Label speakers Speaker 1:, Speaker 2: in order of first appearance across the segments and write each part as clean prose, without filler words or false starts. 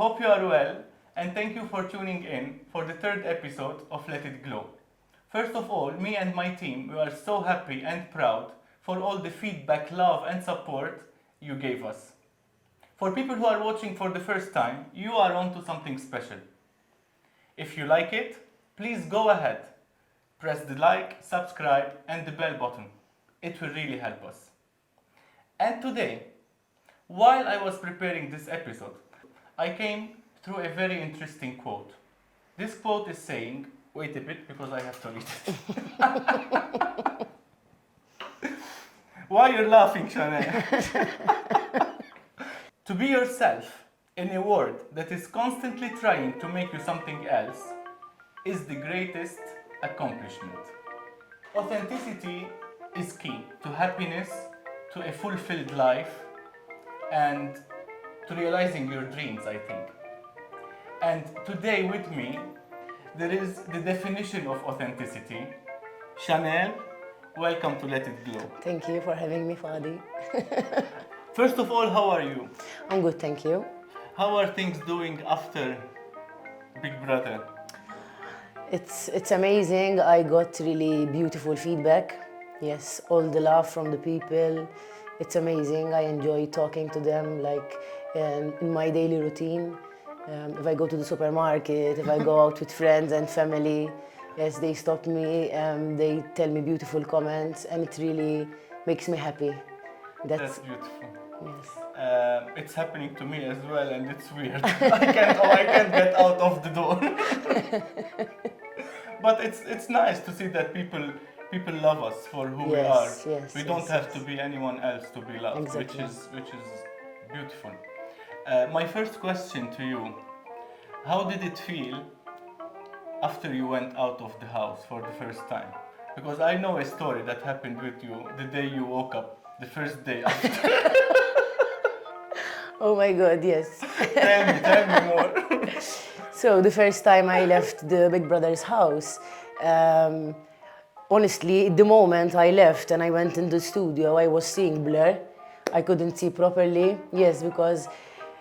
Speaker 1: hope you are well, and thank you for tuning in for the third episode of Let It Glow. First of all, me and my team, we are so happy and proud for all the feedback, love and support you gave us. For people who are watching for the first time, you are onto something special. If you like it, please go ahead. Press the like, subscribe and the bell button. It will really help us. And today, while I was preparing this episode, I came through a very interesting quote. This quote is saying, wait a bit because I have to read it. Why you're laughing, Chanelle? To be yourself in a world that is constantly trying to make you something else is the greatest accomplishment. Authenticity is key to happiness, to a fulfilled life, and to realizing your dreams, I think. And today with me, there is the definition of authenticity. Chanelle, welcome to Let It Glow.
Speaker 2: Thank you for having me, Fadi.
Speaker 1: First of all, how are you?
Speaker 2: I'm good, thank you.
Speaker 1: How are things doing after Big Brother?
Speaker 2: It's amazing. I got really beautiful feedback. Yes, all the love from the people. It's amazing. I enjoy talking to them in my daily routine. If I go to the supermarket, if I go out with friends and family, yes, they stop me, they tell me beautiful comments, and it really makes me happy.
Speaker 1: That's beautiful.
Speaker 2: Yes.
Speaker 1: It's happening to me as well, and it's weird. I can't get out of the door. But it's nice to see that people love us for who we are.
Speaker 2: Yes,
Speaker 1: we don't have to be anyone else to be loved,
Speaker 2: exactly.
Speaker 1: which is beautiful. My first question to you: how did it feel after you went out of the house for the first time? Because I know a story that happened with you the day you woke up, the first day after.
Speaker 2: Oh my God, yes.
Speaker 1: Tell me more.
Speaker 2: So the first time I left the Big Brother's house, honestly, the moment I left and I went in the studio, I was seeing blur. I couldn't see properly. Yes, because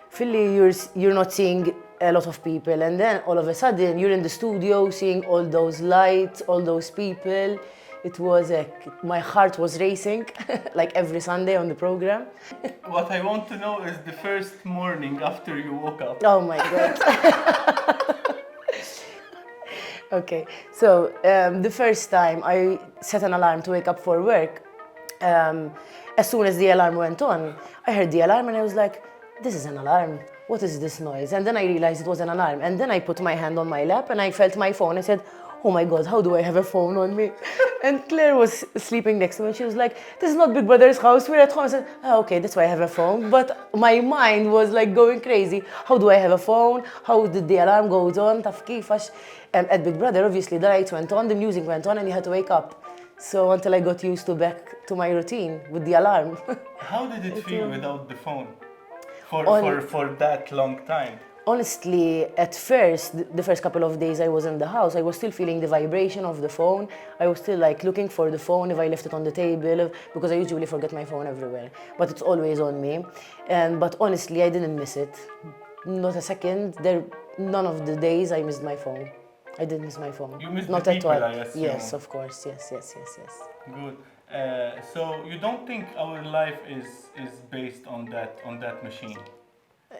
Speaker 2: Philly, you're not seeing a lot of people, and then all of a sudden you're in the studio seeing all those lights, all those people. It was my heart was racing like every Sunday on the program.
Speaker 1: What I want to know is the first morning after you woke up.
Speaker 2: Oh my God. Okay, so the first time I set an alarm to wake up for work, as soon as the alarm went on, I heard the alarm and I was like, this is an alarm. What is this noise? And then I realized it was an alarm. And then I put my hand on my lap and I felt my phone. I said, oh my God, how do I have a phone on me? And Claire was sleeping next to me and she was like, this is not Big Brother's house, we're at home. I said, oh, okay, that's why I have a phone. But my mind was like going crazy. How do I have a phone? How did the alarm go on? Taf kifax? At Big Brother, obviously, the lights went on, the music went on, and you had to wake up. So until I got used to back to my routine with the alarm.
Speaker 1: How did it feel without the phone for that long time?
Speaker 2: Honestly, at first, the first couple of days I was in the house, I was still feeling the vibration of the phone. I was still like looking for the phone if I left it on the table, because I usually forget my phone everywhere. But it's always on me. But honestly, I didn't miss it. Not a second. None of the days I missed my phone. I didn't miss my phone.
Speaker 1: You missed
Speaker 2: Not
Speaker 1: the
Speaker 2: at
Speaker 1: people,
Speaker 2: all.
Speaker 1: I assume.
Speaker 2: Yes, of course. Yes.
Speaker 1: Good. So you don't think our life is based on that machine?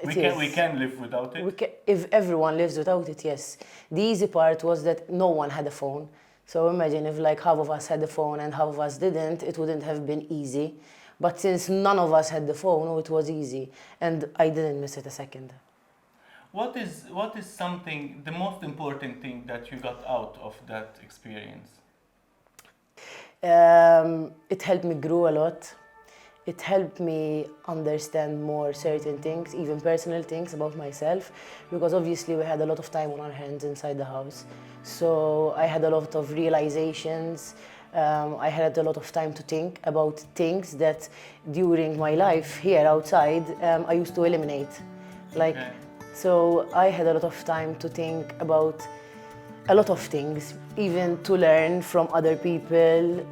Speaker 1: We can live without it?
Speaker 2: If everyone lives without it, yes. The easy part was that no one had a phone. So imagine if like half of us had a phone and half of us didn't, it wouldn't have been easy. But since none of us had the phone, it was easy. And I didn't miss it a second.
Speaker 1: What is the most important thing that you got out of that experience?
Speaker 2: It helped me grow a lot. It helped me understand more certain things, even personal things about myself, because obviously we had a lot of time on our hands inside the house. So I had a lot of realizations. I had a lot of time to think about things that during my life here outside, I used to eliminate.
Speaker 1: Okay.
Speaker 2: So I had a lot of time to think about a lot of things, even to learn from other people.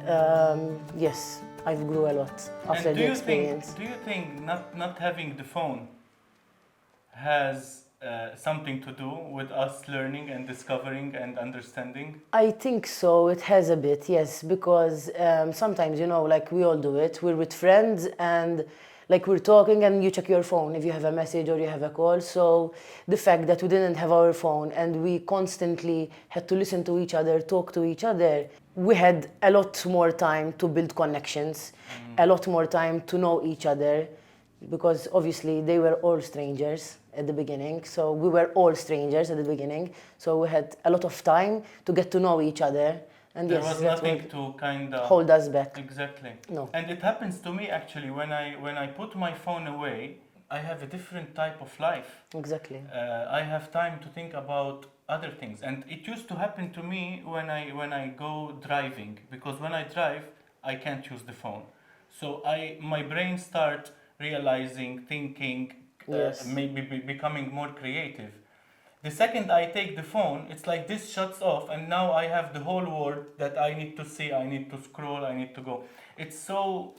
Speaker 2: Yes, I've grew a lot after the experience.
Speaker 1: Do you think not having the phone has something to do with us learning and discovering and understanding?
Speaker 2: I think so. It has a bit, yes, because sometimes, like we all do it. We're with friends and like we're talking and you check your phone if you have a message or you have a call. So the fact that we didn't have our phone and we constantly had to listen to each other, talk to each other, we had a lot more time to build connections, a lot more time to know each other, because obviously they were all strangers at the beginning. So we were all strangers at the beginning. So we had a lot of time to get to know each other. And
Speaker 1: There
Speaker 2: yes,
Speaker 1: was
Speaker 2: that's
Speaker 1: nothing
Speaker 2: what
Speaker 1: to kind of
Speaker 2: hold us back.
Speaker 1: exactly.
Speaker 2: No.
Speaker 1: And it happens to me actually when I put my phone away, I have a different type of life.
Speaker 2: Exactly.
Speaker 1: I have time to think about other things, and it used to happen to me when I go driving, because when I drive I can't use the phone, so my brain start realizing, thinking,
Speaker 2: Yes.
Speaker 1: maybe becoming more creative. The second I take the phone, it's like this shuts off, and now I have the whole world that I need to see, I need to scroll, I need to go. It's so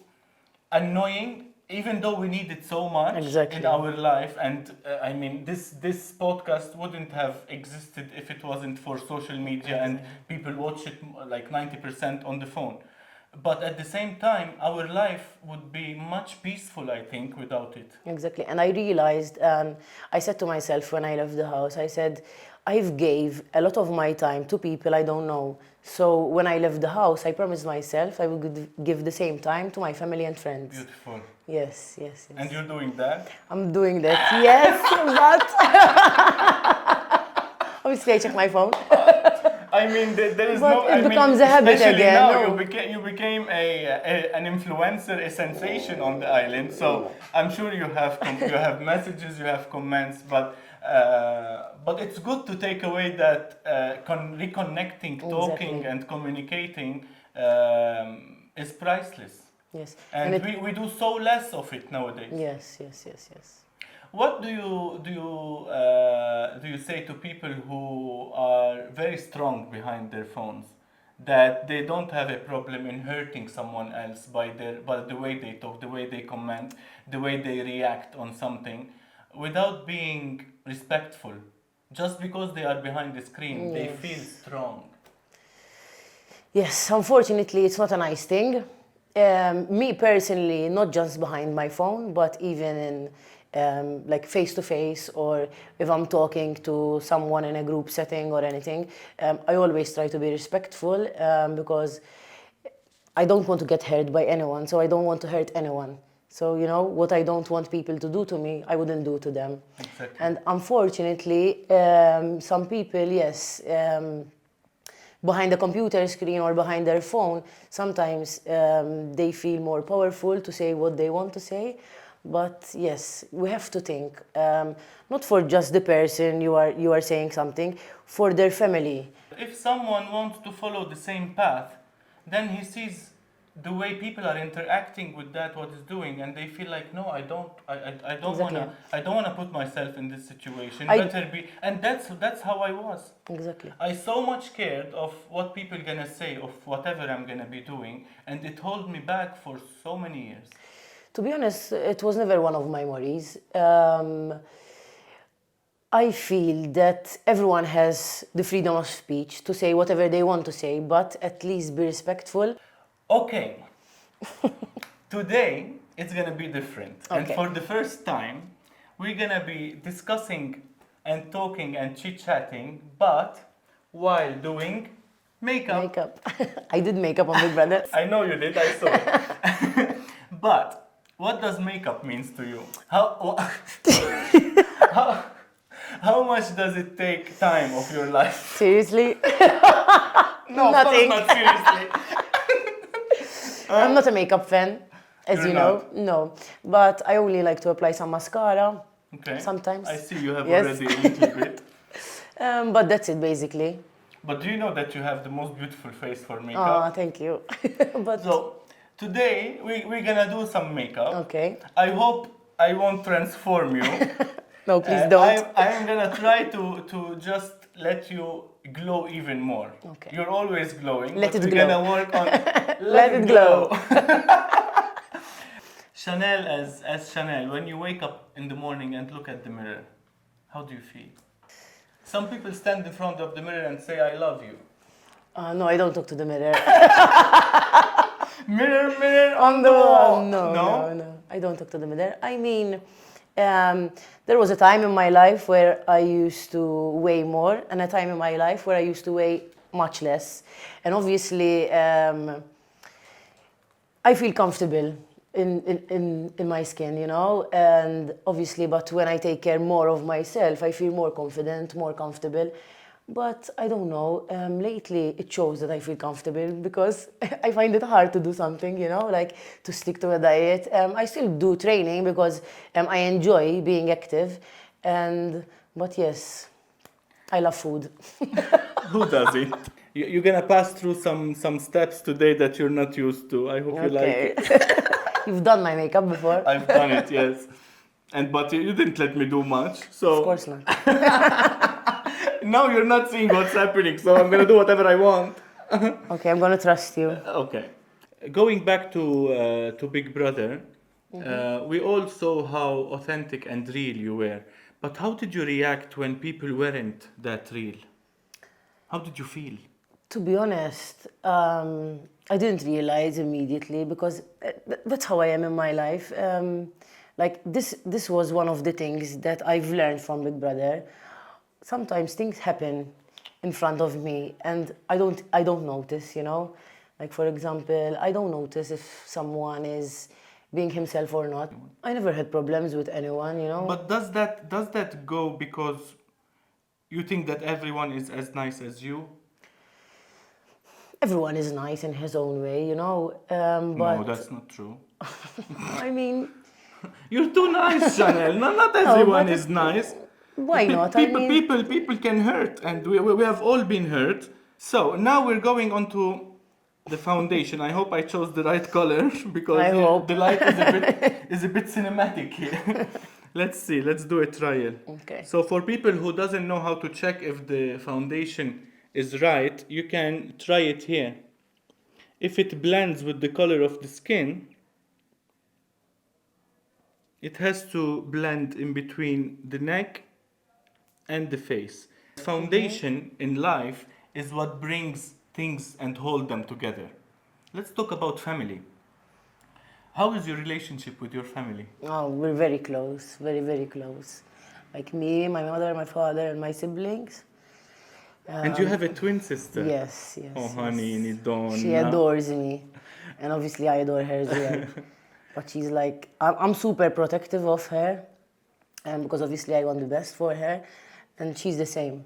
Speaker 1: annoying, even though we need it so much
Speaker 2: Exactly.
Speaker 1: in our life. And I mean, this podcast wouldn't have existed if it wasn't for social media and people watch it like 90% on the phone. But at the same time, our life would be much peaceful, I think, without it.
Speaker 2: Exactly. And I realized, I said to myself when I left the house, I said, I've gave a lot of my time to people I don't know. So when I left the house, I promised myself I would give the same time to my family and friends.
Speaker 1: Beautiful.
Speaker 2: Yes, yes, yes.
Speaker 1: And you're doing that?
Speaker 2: I'm doing that, yes, but obviously I check my phone.
Speaker 1: I mean, there is
Speaker 2: But
Speaker 1: no.
Speaker 2: it
Speaker 1: I
Speaker 2: becomes
Speaker 1: mean,
Speaker 2: a habit
Speaker 1: especially
Speaker 2: again,
Speaker 1: now,
Speaker 2: no.
Speaker 1: you became an influencer, a sensation on the island. So I'm sure you have messages, you have comments, but it's good to take away that reconnecting, talking,
Speaker 2: Exactly.
Speaker 1: and communicating is priceless.
Speaker 2: Yes.
Speaker 1: And
Speaker 2: it,
Speaker 1: we do so less of it nowadays.
Speaker 2: yes, yes, yes, yes.
Speaker 1: What do you say to people who are very strong behind their phones, that they don't have a problem in hurting someone else by the way they talk, the way they comment, the way they react on something, without being respectful, just because they are behind the screen, they feel strong.
Speaker 2: Yes, unfortunately, it's not a nice thing. Me personally, not just behind my phone, but even in like face to face, or if I'm talking to someone in a group setting or anything, I always try to be respectful because I don't want to get hurt by anyone, so I don't want to hurt anyone. So, what I don't want people to do to me, I wouldn't do to them.
Speaker 1: Exactly.
Speaker 2: And unfortunately, some people, yes, behind a computer screen or behind their phone, sometimes they feel more powerful to say what they want to say. But yes, we have to think, not for just the person you are saying something, for their family.
Speaker 1: If someone wants to follow the same path, then he sees the way people are interacting with that, what is doing, and they feel like, no, I don't
Speaker 2: Exactly.
Speaker 1: wanna put myself in this situation.
Speaker 2: I-
Speaker 1: Better be, and that's how I was.
Speaker 2: Exactly.
Speaker 1: I so much cared of what people gonna say, of whatever I'm gonna be doing, and it held me back for so many years.
Speaker 2: To be honest, it was never one of my worries. I feel that everyone has the freedom of speech to say whatever they want to say, but at least be respectful.
Speaker 1: Okay. Today it's gonna be different. And
Speaker 2: Okay.
Speaker 1: for the first time, we're gonna be discussing and talking and chit-chatting, but while doing makeup.
Speaker 2: Makeup. I did makeup on Big Brother.
Speaker 1: I know you did, I saw it. But what does makeup means to you? How much does it take time of your life?
Speaker 2: Seriously?
Speaker 1: No,
Speaker 2: Nothing.
Speaker 1: of course not seriously.
Speaker 2: I'm not a makeup fan, as
Speaker 1: You're
Speaker 2: you know. No. But I only like to apply some mascara.
Speaker 1: Okay.
Speaker 2: Sometimes.
Speaker 1: I see you have
Speaker 2: Yes.
Speaker 1: already a little bit.
Speaker 2: But that's it, basically.
Speaker 1: But do you know that you have the most beautiful face for
Speaker 2: Oh,
Speaker 1: makeup?
Speaker 2: thank you. But
Speaker 1: So today we're gonna do some makeup.
Speaker 2: okay.
Speaker 1: I hope I won't transform you.
Speaker 2: No, please don't.
Speaker 1: I'm gonna try to just let you glow even more.
Speaker 2: Okay.
Speaker 1: You're always glowing.
Speaker 2: Let
Speaker 1: but
Speaker 2: it
Speaker 1: we're
Speaker 2: glow.
Speaker 1: gonna work on
Speaker 2: Let it glow.
Speaker 1: Chanelle, as Chanelle, when you wake up in the morning and look at the mirror, How do you feel? Some people stand in front of the mirror and say, I love you.
Speaker 2: No, I don't talk to the mirror.
Speaker 1: Mirror, mirror
Speaker 2: On the wall.
Speaker 1: No?
Speaker 2: No. I don't talk to the mirror. I mean, there was a time in my life where I used to weigh more, and a time in my life where I used to weigh much less. And obviously, I feel comfortable in my skin, you know, and obviously, but when I take care more of myself, I feel more confident, more comfortable. But I don't know, lately it shows that I feel comfortable because I find it hard to do something, you know, like to stick to a diet. I still do training because I enjoy being active, but yes, I love food.
Speaker 1: Who does it? You're gonna pass through some steps today that you're not used to. I hope you like
Speaker 2: Okay.
Speaker 1: it.
Speaker 2: You've done my makeup before?
Speaker 1: I've done it, yes. But you didn't let me do much, so...
Speaker 2: Of course not.
Speaker 1: Now you're not seeing what's happening, so I'm gonna do whatever I want.
Speaker 2: Okay, I'm gonna trust you.
Speaker 1: Okay. Going back to Big Brother, we all saw how authentic and real you were. But how did you react when people weren't that real? How did you feel?
Speaker 2: To be honest, I didn't realize immediately because that's how I am in my life. Like this was one of the things that I've learned from Big Brother. Sometimes things happen in front of me and I don't notice, you know. Like for example, I don't notice if someone is being himself or not. I never had problems with anyone, you know.
Speaker 1: But does that go because you think that everyone is as nice as you?
Speaker 2: Everyone is nice in his own way, you know.
Speaker 1: No, that's not true.
Speaker 2: I mean,
Speaker 1: You're too nice, Chanelle. Not everyone is nice.
Speaker 2: why not?
Speaker 1: People can hurt, and we have all been hurt. So now we're going on to the foundation. I hope I chose the right color because
Speaker 2: I hope.
Speaker 1: the light is a bit cinematic here. Let's see. Let's do a trial.
Speaker 2: Okay.
Speaker 1: So for people who doesn't know how to check if the foundation is right, you can try it here. If it blends with the color of the skin, it has to blend in between the neck and the face. Foundation in life is what brings things and hold them together. Let's talk about family. How is your relationship with your family?
Speaker 2: Oh, we're very close, very, very close. Like me, my mother, my father, and my siblings.
Speaker 1: And you have a twin sister.
Speaker 2: Yes.
Speaker 1: Oh, honey, Nidonna.
Speaker 2: She adores me, and obviously I adore her as well. But she's like, I'm super protective of her, and because obviously I want the best for her, and she's the same.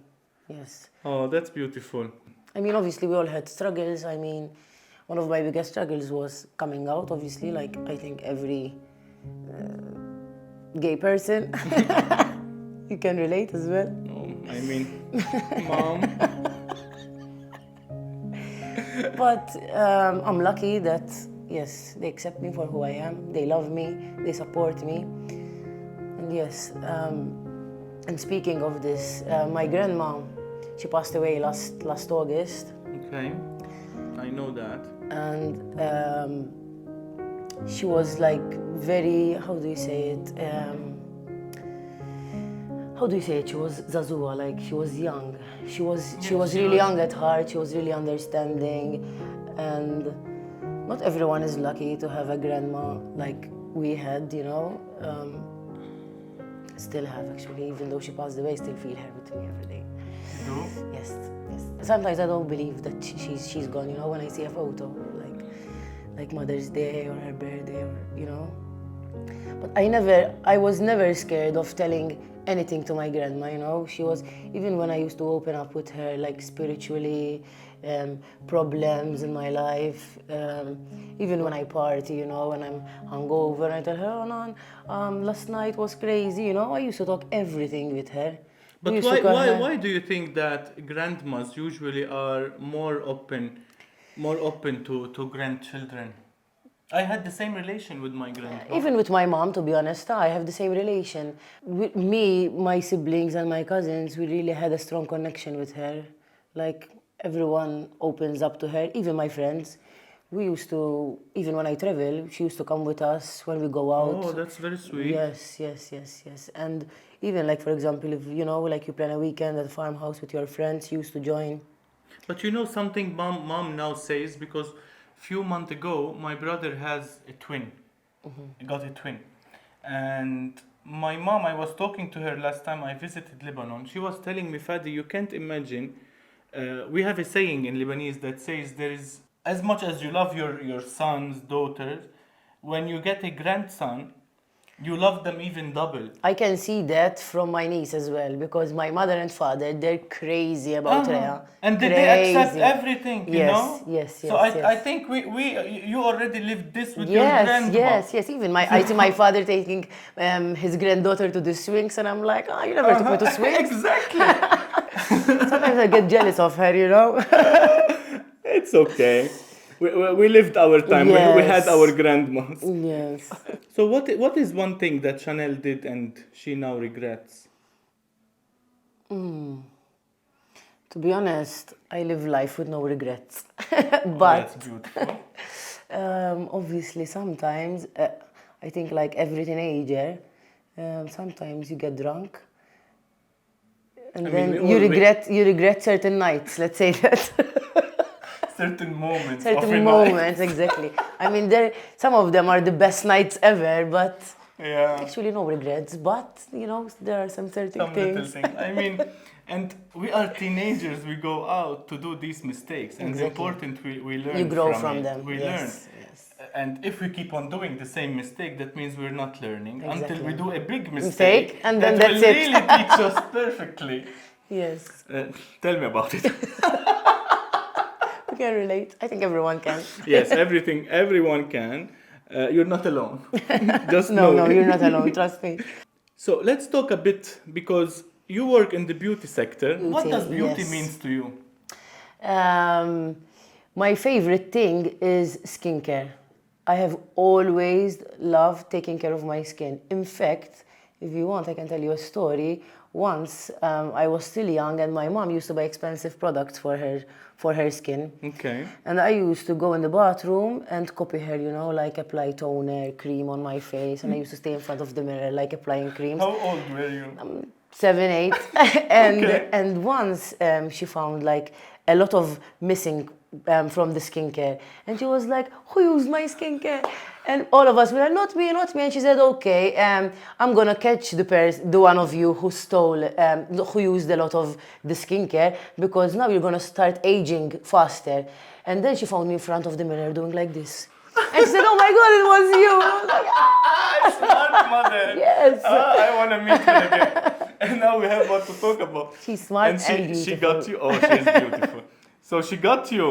Speaker 2: Yes.
Speaker 1: Oh, that's beautiful.
Speaker 2: I mean, obviously we all had struggles. I mean, one of my biggest struggles was coming out. Obviously, like I think every gay person, you can relate as well.
Speaker 1: Oh, I mean, Mom.
Speaker 2: But I'm lucky that, yes, they accept me for who I am. They love me, they support me. And yes, and speaking of this, my grandma, she passed away last August.
Speaker 1: Okay, I know that.
Speaker 2: And she was like very, how do you say it? She was zazua, like she was young. She was really young at heart. She was really understanding, and not everyone is lucky to have a grandma like we had, you know. Still have actually, even though she passed away, still feel her with me every day.
Speaker 1: No?
Speaker 2: Yes. Sometimes I don't believe that she's gone, you know, when I see a photo, like Mother's Day or her birthday, or, you know. But I was never scared of telling anything to my grandma, you know. She was, even when I used to open up with her, like spiritually, problems in my life, even when I party, you know, when I'm hungover, I tell her, oh no, last night was crazy, you know. I used to talk everything with her.
Speaker 1: But why do you think that grandmas usually are more open to grandchildren? I had the same relation with my grandma.
Speaker 2: Even with my mom, to be honest, I have the same relation. With me, my siblings and my cousins, we really had a strong connection with her. Like, everyone opens up to her, even my friends. We used to, even when I travel, she used to come with us when we go out.
Speaker 1: Oh, that's very sweet.
Speaker 2: Yes. And even like, for example, if like you plan a weekend at a farmhouse with your friends, she used to join.
Speaker 1: But you know something mom now says, because few months ago my brother has a twin. He got a twin. And my mom, I was talking to her last time I visited Lebanon. She was telling me, Fadi, you can't imagine. We have a saying in Lebanese that says there is, as much as you love your sons, daughters, when you get a grandson, you love them even double.
Speaker 2: I can see that from my niece as well, because my mother and father, they're crazy about Rhea.
Speaker 1: And they accept
Speaker 2: Crazy.
Speaker 1: everything, you
Speaker 2: Yes,
Speaker 1: know?
Speaker 2: yes,
Speaker 1: So
Speaker 2: yes,
Speaker 1: I
Speaker 2: yes.
Speaker 1: think you already lived this with your
Speaker 2: Yes,
Speaker 1: grandma.
Speaker 2: yes. Even I see my father taking his granddaughter to the swings, and I'm like, oh, you never took me to swings.
Speaker 1: Exactly.
Speaker 2: Sometimes I get jealous of her,
Speaker 1: It's okay. We lived our time. We had
Speaker 2: Yes.
Speaker 1: our grandmas.
Speaker 2: Yes.
Speaker 1: So what is one thing that Chanel did and she now regrets?
Speaker 2: To be honest, I live life with no regrets.
Speaker 1: Oh,
Speaker 2: But
Speaker 1: that's beautiful.
Speaker 2: obviously, sometimes I think like every teenager, sometimes you get drunk, and
Speaker 1: I
Speaker 2: then
Speaker 1: mean,
Speaker 2: you regret certain nights. Let's say that.
Speaker 1: certain moments of a
Speaker 2: Certain
Speaker 1: night.
Speaker 2: moments, exactly. I mean, some of them are the best nights ever, but
Speaker 1: Yeah.
Speaker 2: actually no regrets. But there are some certain
Speaker 1: Some little
Speaker 2: things.
Speaker 1: things. I mean, and we are teenagers. We go out to do these mistakes, and the
Speaker 2: Exactly.
Speaker 1: important we learn
Speaker 2: You grow
Speaker 1: from
Speaker 2: from
Speaker 1: it.
Speaker 2: them.
Speaker 1: We
Speaker 2: Yes,
Speaker 1: learn.
Speaker 2: yes.
Speaker 1: And if we keep on doing the same mistake, that means we're not learning until we
Speaker 2: Exactly.
Speaker 1: do a big
Speaker 2: Mistake,
Speaker 1: mistake,
Speaker 2: and then
Speaker 1: that
Speaker 2: that's
Speaker 1: will
Speaker 2: it.
Speaker 1: really teach us perfectly.
Speaker 2: Yes,
Speaker 1: Tell me about it.
Speaker 2: we can relate. I think everyone can.
Speaker 1: Yes, everyone can. You're not alone. Just
Speaker 2: No,
Speaker 1: know it.
Speaker 2: you're not alone. Trust me.
Speaker 1: So let's talk a bit, because you work in the beauty sector. What
Speaker 2: Beauty,
Speaker 1: does beauty
Speaker 2: yes.
Speaker 1: means to you?
Speaker 2: My favorite thing is skincare. I have always loved taking care of my skin. In fact, if you want, I can tell you a story. Once, I was still young, and my mom used to buy expensive products for her skin.
Speaker 1: Okay.
Speaker 2: And I used to go in the bathroom and copy her, like apply toner, cream on my face, and I used to stay in front of the mirror, like applying creams.
Speaker 1: How old were you?
Speaker 2: 7, 8, and
Speaker 1: Okay.
Speaker 2: and once she found like a lot of missing from the skincare, and she was like, "Who used my skincare?" And all of us were like, "Not me, not me." And she said, "Okay, I'm gonna catch the one of you who stole, who used a lot of the skincare, because now you're gonna start aging faster." And then she found me in front of the mirror doing like this, and she said, "Oh my God, it was you!" I was like,
Speaker 1: Smart mother.
Speaker 2: Yes.
Speaker 1: I want to meet her again. And now we have what to talk about.
Speaker 2: She's smart
Speaker 1: and
Speaker 2: and
Speaker 1: she
Speaker 2: beautiful.
Speaker 1: got you. Oh, she's beautiful. So she got you.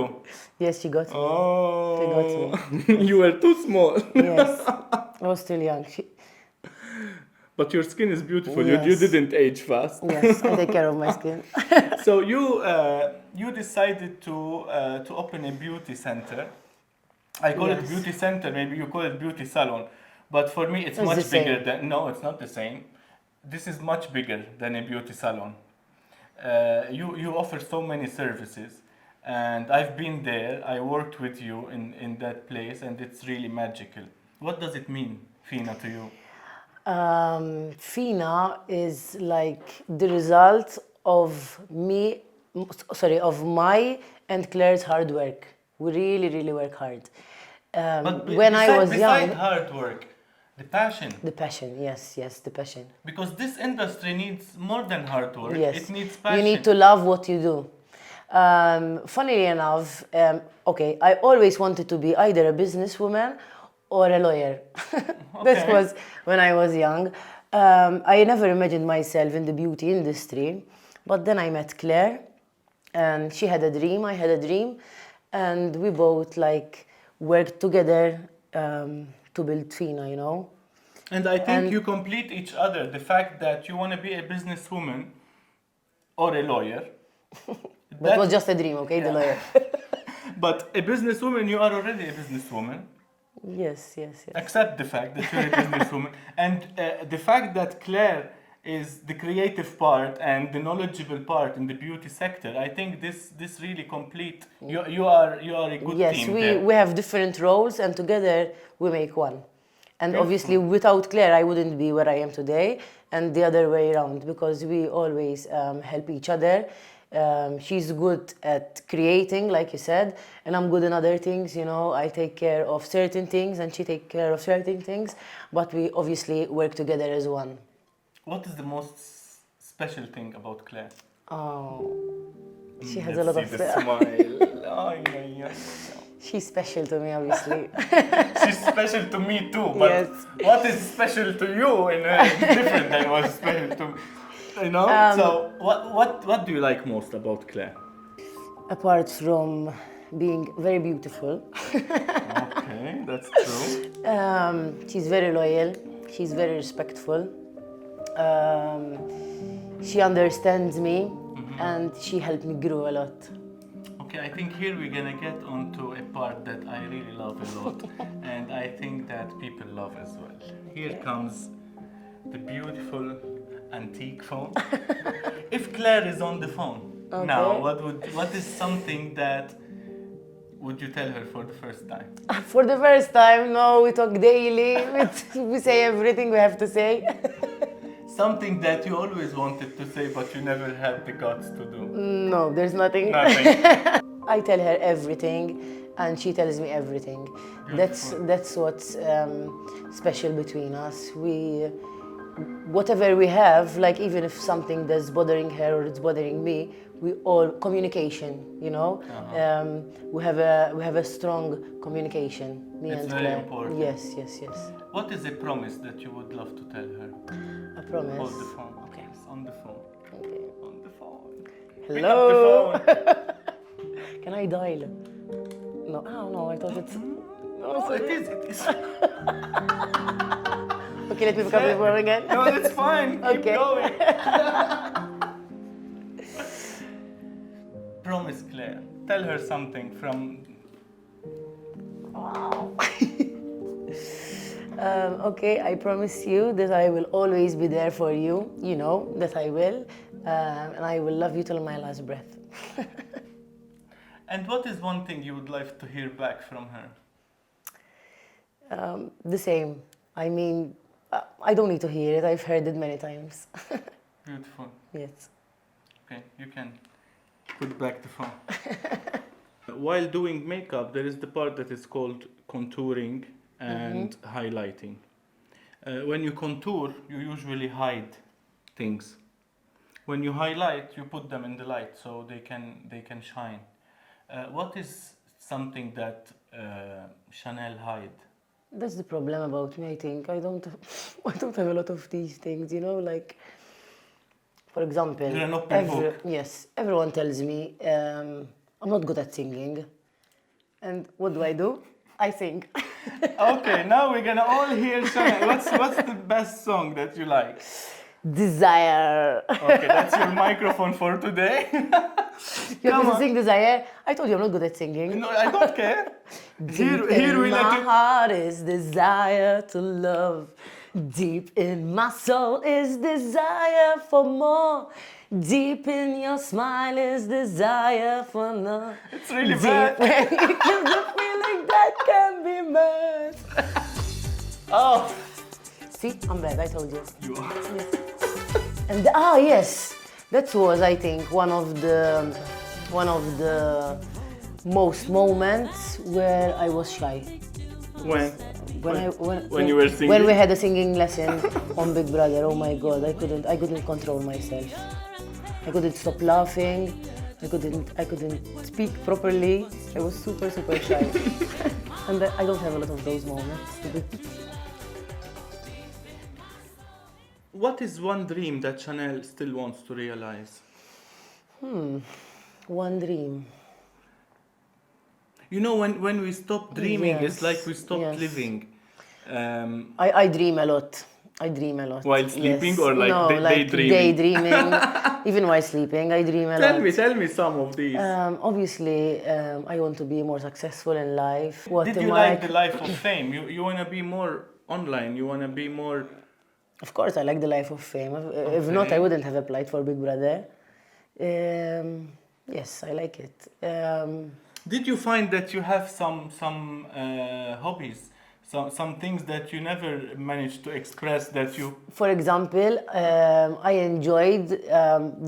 Speaker 2: Yes, she got me.
Speaker 1: Oh.
Speaker 2: She
Speaker 1: You were too small.
Speaker 2: Yes, I was still young.
Speaker 1: But your skin is beautiful. You
Speaker 2: Yes.
Speaker 1: didn't age fast.
Speaker 2: Yes, I take care of my skin.
Speaker 1: So you decided to open a beauty center. I call it
Speaker 2: Yes.
Speaker 1: beauty center. Maybe you call it beauty salon. But for me, it's
Speaker 2: It's
Speaker 1: much
Speaker 2: the same.
Speaker 1: bigger than. No, it's not the same. This is much bigger than a beauty salon. You offer so many services, and I've been there. I worked with you in that place, and it's really magical. What does it mean, Fina, to you?
Speaker 2: Fina is like the result of of my and Claire's hard work. We really, really work hard. When I was
Speaker 1: beside
Speaker 2: young,
Speaker 1: hard work, the passion.
Speaker 2: the passion, yes, the passion.
Speaker 1: Because this industry needs more than hard work.
Speaker 2: Yes.
Speaker 1: It needs passion.
Speaker 2: You need to love what you do. Funnily enough, okay, I always wanted to be either a businesswoman or a lawyer. This
Speaker 1: Okay.
Speaker 2: was when I was young. I never imagined myself in the beauty industry, but then I met Claire, and she had a dream, I had a dream, and we both like worked together to build Fina.
Speaker 1: And I think
Speaker 2: And-
Speaker 1: you complete each other. The fact that you want to be a businesswoman or a lawyer.
Speaker 2: But it was just a dream, okay, the lawyer.
Speaker 1: But a businesswoman, you are already a businesswoman.
Speaker 2: Yes.
Speaker 1: Accept the fact that you're a businesswoman. And the fact that Claire is the creative part and the knowledgeable part in the beauty sector. I think this really complete. You are a good
Speaker 2: Yes,
Speaker 1: team
Speaker 2: we,
Speaker 1: there.
Speaker 2: we have different roles and together we make one. And
Speaker 1: Beautiful.
Speaker 2: obviously without Claire I wouldn't be where I am today, and the other way around, because we always help each other. She's good at creating, like you said, and I'm good in other things, you know. I take care of certain things and she takes care of certain things, but we obviously work together as one.
Speaker 1: What is the most special thing about Claire?
Speaker 2: Oh, she has a
Speaker 1: Let's
Speaker 2: lot of
Speaker 1: see the smile. Oh, yeah.
Speaker 2: She's special to me, obviously.
Speaker 1: She's special to me too, but
Speaker 2: Yes.
Speaker 1: what is special to you in different than what's special to me? You know? So what do you like most about Claire?
Speaker 2: Apart from being very beautiful,
Speaker 1: Okay, that's true.
Speaker 2: she's very loyal, she's very respectful, she understands me, and she helped me grow a lot.
Speaker 1: Okay, I think here we're gonna get onto a part that I really love a lot, and I think that people love as well. Here comes the beautiful antique phone. If Claire is on the phone now, what is something that would you tell her for the first time?
Speaker 2: For the first time, no, we talk daily, we say everything we have to say.
Speaker 1: Something that you always wanted to say but you never had the guts to do.
Speaker 2: No, there's nothing.
Speaker 1: Nothing.
Speaker 2: I tell her everything and she tells me everything. That's what's special between us. Whatever we have, like even if something that's bothering her or it's bothering me, we all communication, you know. We have a strong communication. Me
Speaker 1: It's
Speaker 2: and
Speaker 1: very
Speaker 2: Claire.
Speaker 1: important.
Speaker 2: Yes.
Speaker 1: What is a promise that you would love to tell her?
Speaker 2: I promise.
Speaker 1: Hold the phone.
Speaker 2: Okay.
Speaker 1: Please, on the phone.
Speaker 2: Okay.
Speaker 1: On the phone.
Speaker 2: Hello.
Speaker 1: Pick up the phone.
Speaker 2: Can I dial? No. Oh no, I thought it's.
Speaker 1: No, it is.
Speaker 2: Okay, let me pick up the phone again.
Speaker 1: No, that's fine. Keep
Speaker 2: Okay.
Speaker 1: going. Promise, Claire. Tell her something from.
Speaker 2: Wow. Okay, I promise you that I will always be there for you. You know that I will, and I will love you till my last breath.
Speaker 1: And what is one thing you would like to hear back from her?
Speaker 2: The same. I mean, I don't need to hear it. I've heard it many times.
Speaker 1: Beautiful.
Speaker 2: Yes.
Speaker 1: Okay, you can put back the phone. While doing makeup, there is the part that is called contouring and highlighting. When you contour, you usually hide things. When you highlight, you put them in the light so they can shine. What is something that Chanelle hide?
Speaker 2: That's the problem about me. I think I don't have a lot of these things. You know, like for example,
Speaker 1: You're an open book.
Speaker 2: Yes, everyone tells me I'm not good at singing, and what do? I sing.
Speaker 1: Okay, now we're gonna all hear Chanelle. What's the best song that you like?
Speaker 2: Desire.
Speaker 1: Okay, that's your microphone for today.
Speaker 2: You
Speaker 1: Come
Speaker 2: want me to
Speaker 1: on.
Speaker 2: sing Desire? I told you I'm not good at singing.
Speaker 1: No, I don't care.
Speaker 2: Deep
Speaker 1: Here we
Speaker 2: in
Speaker 1: let
Speaker 2: my
Speaker 1: you.
Speaker 2: heart is desire to love. Deep in my soul is desire for more. Deep in your smile is desire for love.
Speaker 1: It's really
Speaker 2: Deep
Speaker 1: bad.
Speaker 2: when you give the feeling that can be met.
Speaker 1: Oh,
Speaker 2: See, I'm bad. I told you.
Speaker 1: you are.
Speaker 2: And yes, that was, I think, one of the most moments where I was shy.
Speaker 1: When?
Speaker 2: When
Speaker 1: you were singing?
Speaker 2: When we had a singing lesson on Big Brother, oh my God, I couldn't control myself. I couldn't stop laughing. I couldn't speak properly. I was super shy. And I don't have a lot of those moments.
Speaker 1: What is one dream that Chanelle still wants to realize?
Speaker 2: One dream.
Speaker 1: You know, when we stop dreaming, it's
Speaker 2: Yes,
Speaker 1: like we stopped
Speaker 2: yes.
Speaker 1: living.
Speaker 2: I dream a lot. I dream a lot.
Speaker 1: While sleeping,
Speaker 2: yes.
Speaker 1: or like
Speaker 2: no, like
Speaker 1: daydreaming?
Speaker 2: daydreaming. Even while sleeping, I dream a lot.
Speaker 1: Tell me some of these.
Speaker 2: Obviously, I want to be more successful in life. What
Speaker 1: Did
Speaker 2: am
Speaker 1: you
Speaker 2: I
Speaker 1: like the life of fame? You want to be more online. You want to be more
Speaker 2: Of course, I like the life of fame. If not, I
Speaker 1: Okay.
Speaker 2: wouldn't have applied for Big Brother. Yes, I like it.
Speaker 1: Did you find that you have some hobbies, some things that you never managed to express that you?
Speaker 2: For example, I enjoyed.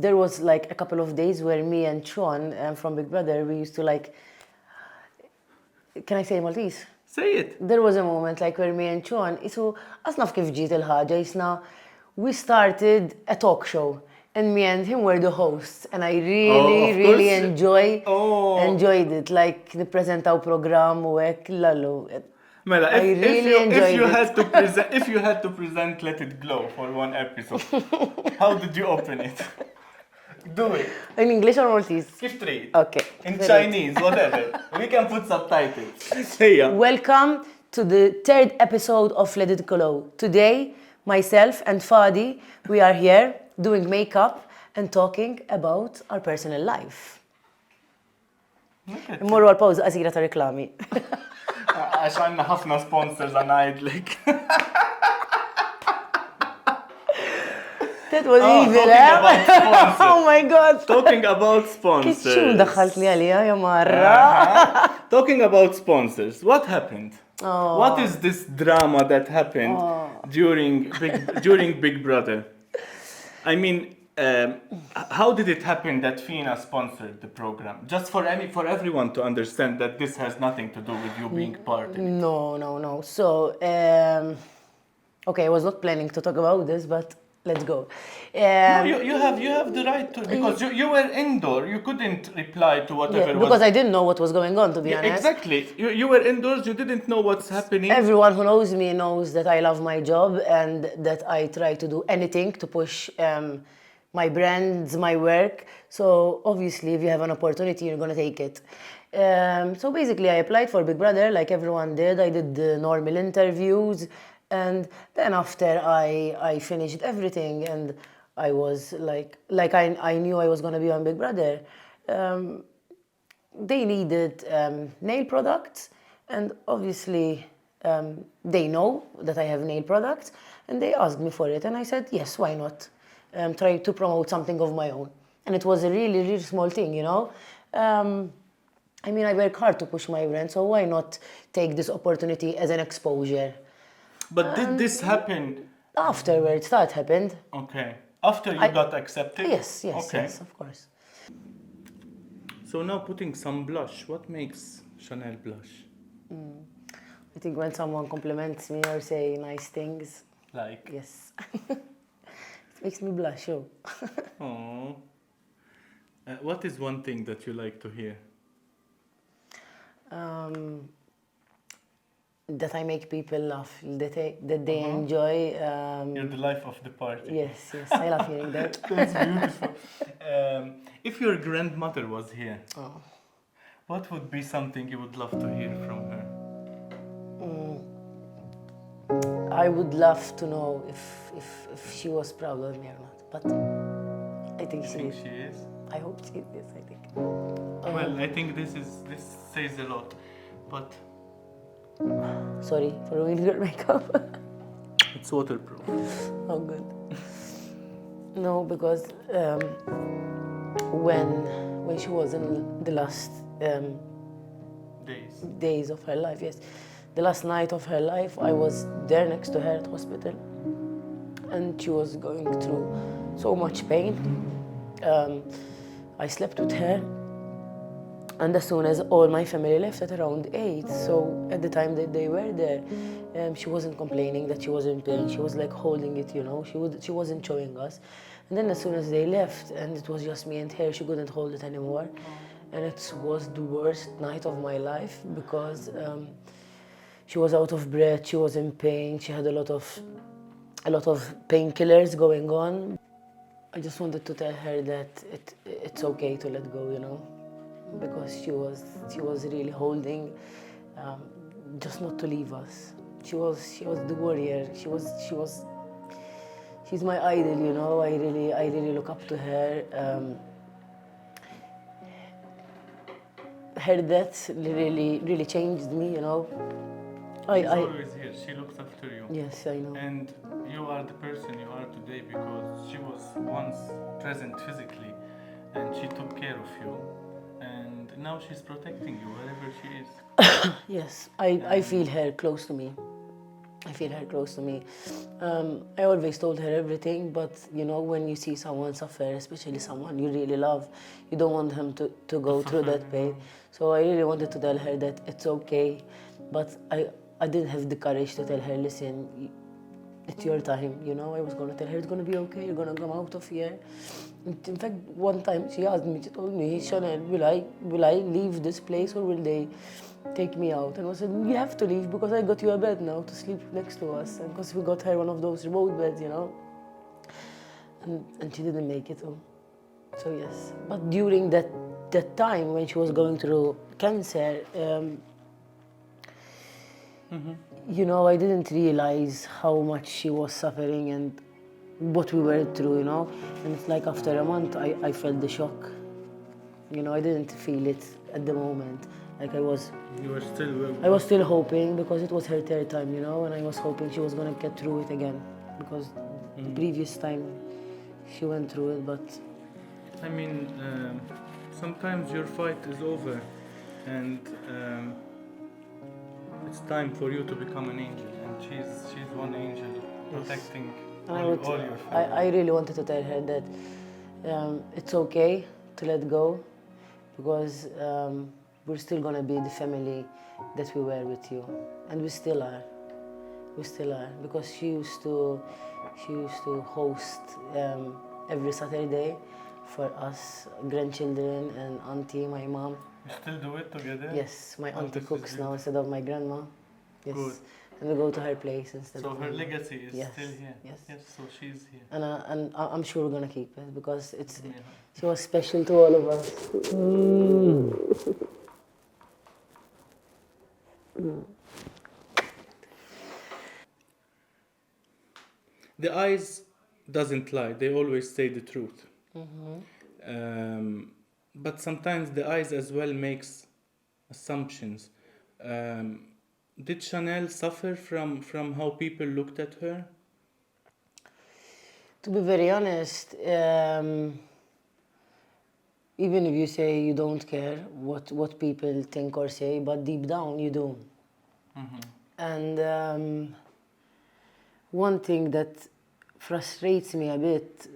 Speaker 2: There was like a couple of days where me and Sean from Big Brother, we used to like. Can I say Maltese?
Speaker 1: Say it.
Speaker 2: There was a moment like where me and Sean, isu asnaf kif ġiet il-ħaġa jisna, we started a talk show and me and him were the hosts and I
Speaker 1: Of
Speaker 2: really
Speaker 1: course. Oh.
Speaker 2: enjoyed it, like nippreżentaw programm u hekk lallu.
Speaker 1: Mela,
Speaker 2: I really
Speaker 1: if
Speaker 2: enjoyed
Speaker 1: you
Speaker 2: it.
Speaker 1: had to present if you had to present Let It Glow for one episode, how did you open it? Do it.
Speaker 2: In English or Maltese?
Speaker 1: Kif trid?
Speaker 2: Okay.
Speaker 1: In
Speaker 2: Very
Speaker 1: Chinese, whatever. We can put subtitles. Hey,
Speaker 2: Welcome to the third episode of Let It Glow. Today, myself and Fadi, we are here doing makeup and talking about our personal life. Immorru għal-pawza qasira ta' reklami.
Speaker 1: Għax għanna ħafna sponsors għanajdlek.
Speaker 2: That was evil,
Speaker 1: talking
Speaker 2: eh?
Speaker 1: about sponsors.
Speaker 2: Oh my god.
Speaker 1: Talking about sponsors.
Speaker 2: Kitxu daħħaltni għalija, ja marra.
Speaker 1: Talking about sponsors, what happened?
Speaker 2: Oh.
Speaker 1: What is this drama that happened during Big Brother? I mean, how did it happen that Fina sponsored the program? Just for everyone to understand that this has nothing to do with you being part of it.
Speaker 2: No. So, okay, I was not planning to talk about this, but let's go.
Speaker 1: No, you have the right to, because you were indoor, you couldn't reply to whatever was.
Speaker 2: Because I didn't know what was going on, to be honest.
Speaker 1: Exactly. You were indoors, you didn't know what's happening.
Speaker 2: Everyone who knows me knows that I love my job and that I try to do anything to push my brands, my work. So obviously, if you have an opportunity, you're going to take it. So basically, I applied for Big Brother like everyone did. I did the normal interviews. And then after I finished everything and I was like I knew I was going to be on Big Brother. They needed nail products and obviously they know that I have nail products and they asked me for it and I said, yes, why not? Try to promote something of my own. And it was a really small thing, you know? I mean, I work hard to push my brand, so why not take this opportunity as an exposure?
Speaker 1: But did this happen?
Speaker 2: Afterwards, that happened.
Speaker 1: Okay. After you got accepted?
Speaker 2: Yes,
Speaker 1: Okay.
Speaker 2: yes, of course.
Speaker 1: So now putting some blush. What makes Chanelle blush?
Speaker 2: I think when someone compliments me or say nice things,
Speaker 1: Like?
Speaker 2: yes. It makes me blush, oh.
Speaker 1: Oh. What is one thing that you like to hear?
Speaker 2: That I make people laugh, that they enjoy.
Speaker 1: You're the life of the party.
Speaker 2: Yes, I love hearing that.
Speaker 1: That's beautiful. If your grandmother was here, what would be something you would love to hear from her?
Speaker 2: I would love to know if she was proud of me or not, but I think
Speaker 1: You
Speaker 2: she
Speaker 1: think
Speaker 2: is.
Speaker 1: she is?
Speaker 2: I hope she is, yes, I think.
Speaker 1: Well, I think this says a lot, but
Speaker 2: Sorry for ruining your makeup.
Speaker 1: it's waterproof.
Speaker 2: Oh, good. No, because when she was in the last days of her life, yes, the last night of her life, I was there next to her at hospital, and she was going through so much pain. I slept with her, and as soon as all my family left at around 8, so at the time that they were there, she wasn't complaining that she was in pain. She was like holding it, you know. She wasn't showing us. And then as soon as they left, and it was just me and her, she couldn't hold it anymore. And it was the worst night of my life because she was out of breath, she was in pain, she had a lot of painkillers going on. I just wanted to tell her that it's okay to let go, you know, because she was really holding, just not to leave us. She was the warrior. She's my idol, you know. I really look up to her. Her death really changed me, you know. I,
Speaker 1: She's
Speaker 2: I,
Speaker 1: always here. She looks after you.
Speaker 2: yes, I know.
Speaker 1: And you are the person you are today because she was once present physically and she took care of you. And now she's protecting you wherever she is.
Speaker 2: Yes, I feel her close to me. I feel her close to me. I always told her everything, but you know, when you see someone suffer, especially someone you really love, you don't want him to go through
Speaker 1: suffer,
Speaker 2: that pain. So I really wanted to tell her that it's okay, but I didn't have the courage to tell her, listen, it's your time, you know. I was gonna tell her it's gonna be okay, you're gonna come out of here. In fact, one time she asked me, she told me, Chanelle, will I leave this place or will they take me out? And I said, you have to leave because I got you a bed now to sleep next to us. And because we got her one of those remote beds, you know. And she didn't make it home. So yes, but during that time when she was going through cancer, you know, I didn't realize how much she was suffering and what we were through, you know. And it's like after a month, I felt the shock. You know, I didn't feel it at the moment. Like
Speaker 1: You were still.
Speaker 2: I was still hoping because it was her third time, you know, and I was hoping she was gonna get through it again because the previous time she went through it, but
Speaker 1: I mean, sometimes your fight is over, and it's time for you to become an angel. And she's one angel protecting
Speaker 2: and
Speaker 1: all your family.
Speaker 2: I really wanted to tell her that it's okay to let go because we're still gonna be the family that we were with you, and we still are. We still are because she used to host every Saturday for us grandchildren and auntie, my mom.
Speaker 1: You still do it together?
Speaker 2: Yes, my
Speaker 1: Oh,
Speaker 2: auntie
Speaker 1: this is
Speaker 2: cooks now
Speaker 1: beautiful.
Speaker 2: instead of my grandma. Yes.
Speaker 1: Good.
Speaker 2: And we go to her place instead
Speaker 1: So
Speaker 2: of
Speaker 1: her
Speaker 2: my mom.
Speaker 1: legacy is
Speaker 2: Yes,
Speaker 1: still here.
Speaker 2: yes.
Speaker 1: So she's here.
Speaker 2: And I'm sure we're gonna keep it because it's
Speaker 1: Yeah.
Speaker 2: she was special to all of us.
Speaker 1: The eyes doesn't lie. They always say the truth. But sometimes the eyes as well makes assumptions. Um, did Chanel suffer from how people looked at her?
Speaker 2: To be very honest, even if you say you don't care what people think or say, but deep down you do. And one thing that frustrates me a bit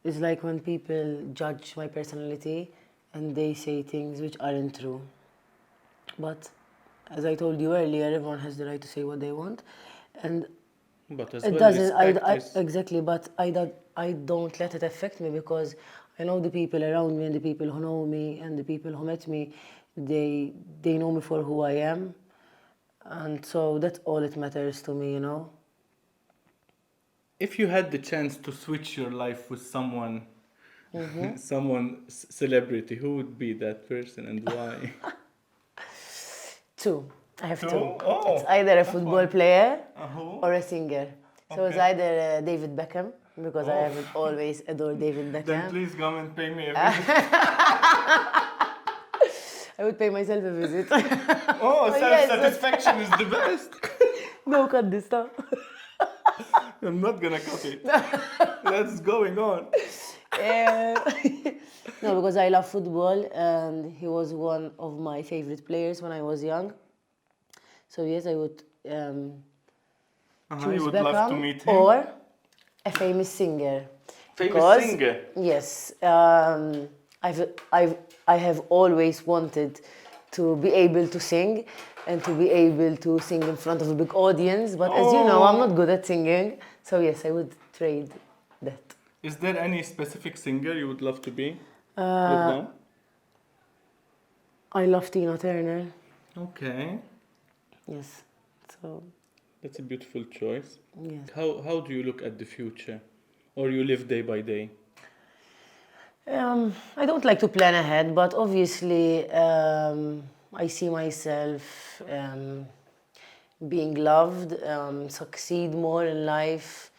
Speaker 2: is like when people judge my personality and they say things which aren't true. But as I told you earlier, everyone has the right to say what they want, and
Speaker 1: But as
Speaker 2: it
Speaker 1: well,
Speaker 2: doesn't.
Speaker 1: respect is.
Speaker 2: Exactly, but I don't let it affect me because I know the people around me and the people who know me and the people who met me, they know me for who I am, and so that's all it matters to me, you know.
Speaker 1: If you had the chance to switch your life with someone, someone celebrity, who would be that person and why?
Speaker 2: Two. I have
Speaker 1: Two?
Speaker 2: two.
Speaker 1: Oh,
Speaker 2: It's either a
Speaker 1: tough
Speaker 2: football
Speaker 1: one.
Speaker 2: player
Speaker 1: Who?
Speaker 2: or a singer. So it's
Speaker 1: Okay.
Speaker 2: either David Beckham because I have always adored David
Speaker 1: Then
Speaker 2: Beckham.
Speaker 1: please come and pay me a visit.
Speaker 2: I would pay myself a visit.
Speaker 1: Oh,
Speaker 2: yes,
Speaker 1: self-satisfaction is the best.
Speaker 2: No, cut this stuff.
Speaker 1: I'm not gonna cut it. That's going on.
Speaker 2: No, because I love football and he was one of my favorite players when I was young. So yes, I would choose
Speaker 1: You would
Speaker 2: Beckham
Speaker 1: love to meet him.
Speaker 2: or a famous singer.
Speaker 1: Famous
Speaker 2: Because-
Speaker 1: singer.
Speaker 2: Yes, I have always wanted to be able to sing and to be able to sing in front of a big audience. But as you know, I'm not good at singing. So yes, I would trade that.
Speaker 1: Is there any specific singer you would love to be with now?
Speaker 2: I love Tina Turner.
Speaker 1: Okay,
Speaker 2: Yes. So
Speaker 1: that's a beautiful choice.
Speaker 2: yes.
Speaker 1: How do you look at the future, or you live day by day?
Speaker 2: I don't like to plan ahead, but obviously I see myself being loved, succeed more in life,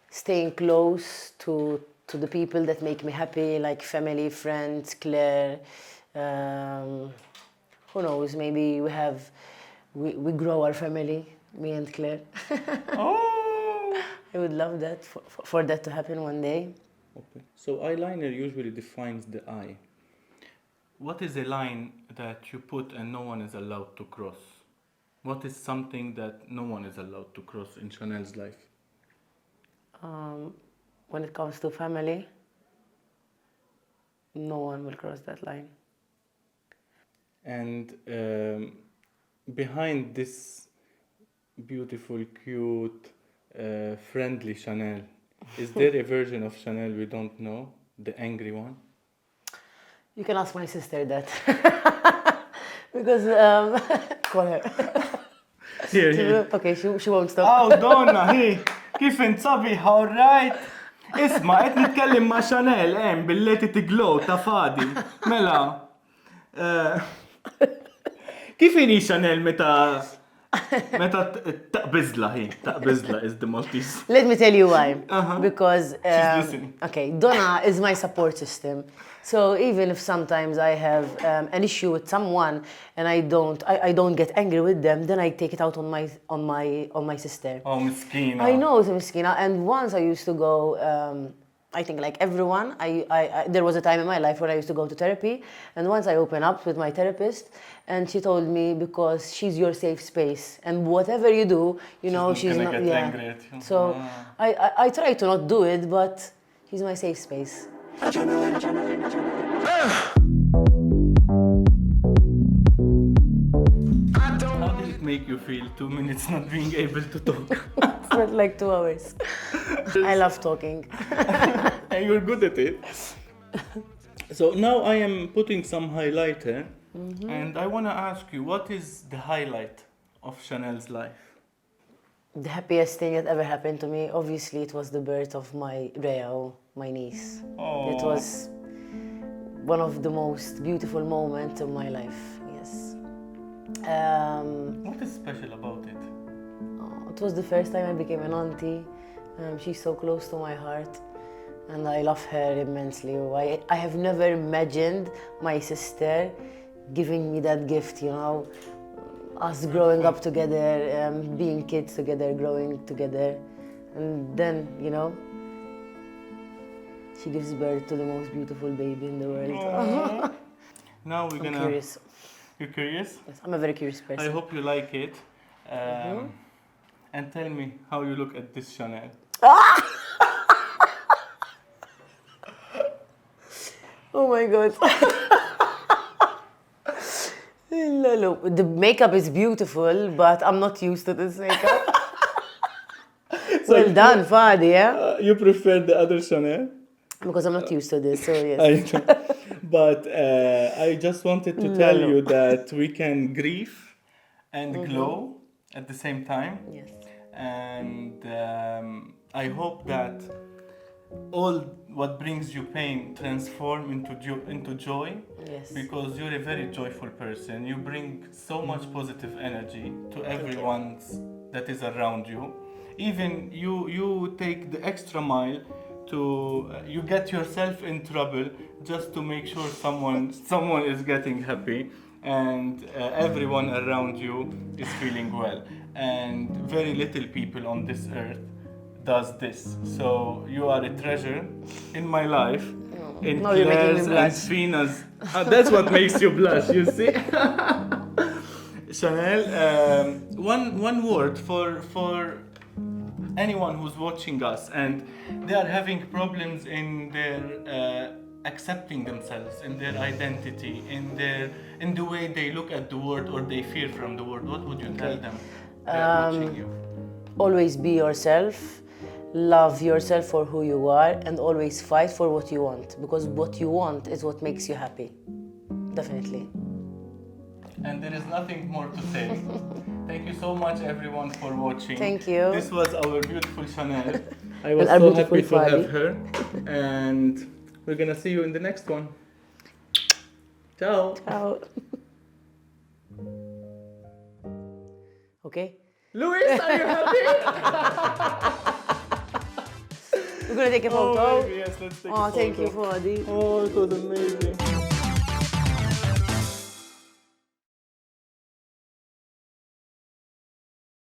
Speaker 2: staying close to the people that make me happy, like family, friends, Claire, who knows, maybe we grow our family, me and Claire.
Speaker 1: Oh!
Speaker 2: I would love that, for that to happen one day.
Speaker 1: Okay. So eyeliner usually defines the eye. What is a line that you put and no one is allowed to cross? What is something that no one is allowed to cross in Chanel's life?
Speaker 2: When it comes to family, no one will cross that line.
Speaker 1: And behind this beautiful, cute, friendly Chanel, is there a version of Chanel we don't know? The angry one?
Speaker 2: You can ask my sister that. Because, call her.
Speaker 1: Here.
Speaker 2: Okay, she won't stop.
Speaker 1: Oh, Donna, hi! Kif int sabiħa, all right? Isma, qed nitkellem ma' Chanel, bil-Let It Glow ta' Fadi. Mela. Kif inhi Chanel meta taqbiżla hi? Taqbiżla is the Maltese.
Speaker 2: Let me tell you why.
Speaker 1: Uh-huh.
Speaker 2: Because,
Speaker 1: She's listening.
Speaker 2: okay, Donna is my support system. So even if sometimes I have an issue with someone and I don't get angry with them, then I take it out on my sister.
Speaker 1: Oh, miskina.
Speaker 2: I know, it's miskina. And once I used to go, I think like everyone, there was a time in my life when I used to go to therapy, and once I opened up with my therapist, and she told me, because she's your safe space, and whatever you do, you know, she's
Speaker 1: gonna
Speaker 2: not,
Speaker 1: get
Speaker 2: yeah.
Speaker 1: angry at you.
Speaker 2: So I try to not do it, but she's my safe space.
Speaker 1: How did it make you feel 2 minutes not being able to talk?
Speaker 2: It's not like 2 hours. I love talking.
Speaker 1: And you're good at it. So now I am putting some highlighter, and I want to ask you, what is the highlight of Chanel's life?
Speaker 2: The happiest thing that ever happened to me, obviously, it was the birth of my Rhea, my niece.
Speaker 1: Oh.
Speaker 2: It was one of the most beautiful moments of my life, yes.
Speaker 1: What is special about it?
Speaker 2: It was the first time I became an auntie. She's so close to my heart, and I love her immensely. I have never imagined my sister giving me that gift, you know. Us growing up together, being kids together, growing together, and then, you know, she gives birth to the most beautiful baby in the world.
Speaker 1: Now we're
Speaker 2: I'm
Speaker 1: gonna...
Speaker 2: curious.
Speaker 1: You're curious?
Speaker 2: Yes, I'm a very curious person.
Speaker 1: I hope you like it. And tell me how you look at this Chanel.
Speaker 2: Oh my God. No, the makeup is beautiful, but I'm not used to this makeup. Well done, Fadi, yeah?
Speaker 1: You prefer the other Chanel?
Speaker 2: Because I'm not used to this, so yes.
Speaker 1: I know. But I just wanted to tell you that we can grieve and glow at the same time.
Speaker 2: Yes.
Speaker 1: And I hope that all what brings you pain transform into joy.
Speaker 2: Yes.
Speaker 1: Because you're a very joyful person. You bring so much positive energy to everyone that is around you. Even you take the extra mile to you get yourself in trouble just to make sure someone is getting happy, and everyone around you is feeling well. And very little people on this earth does this. So you are a treasure in my life, in
Speaker 2: Now you're making me
Speaker 1: Claire's and
Speaker 2: blush.
Speaker 1: Fina's. That's what makes you blush, you see? Chanel, one word for anyone who's watching us and they are having problems in their accepting themselves, in their identity, in the way they look at the world or they fear from the world. What would you tell them? They are watching you.
Speaker 2: Always be yourself, love yourself for who you are, and always fight for what you want, because what you want is what makes you happy. Definitely.
Speaker 1: And there is nothing more to say. Thank you so much, everyone, for watching.
Speaker 2: Thank you.
Speaker 1: This was our beautiful Chanel. I was
Speaker 2: our
Speaker 1: so
Speaker 2: beautiful
Speaker 1: happy to have
Speaker 2: Fadi.
Speaker 1: her. And we're gonna see you in the next one. Ciao.
Speaker 2: Ciao. Okay.
Speaker 1: Luis, are you happy?
Speaker 2: We're gonna take a photo.
Speaker 1: Baby, yes, let's take a
Speaker 2: Oh, thank you,
Speaker 1: photo.
Speaker 2: Fadi.
Speaker 1: Oh, it was amazing.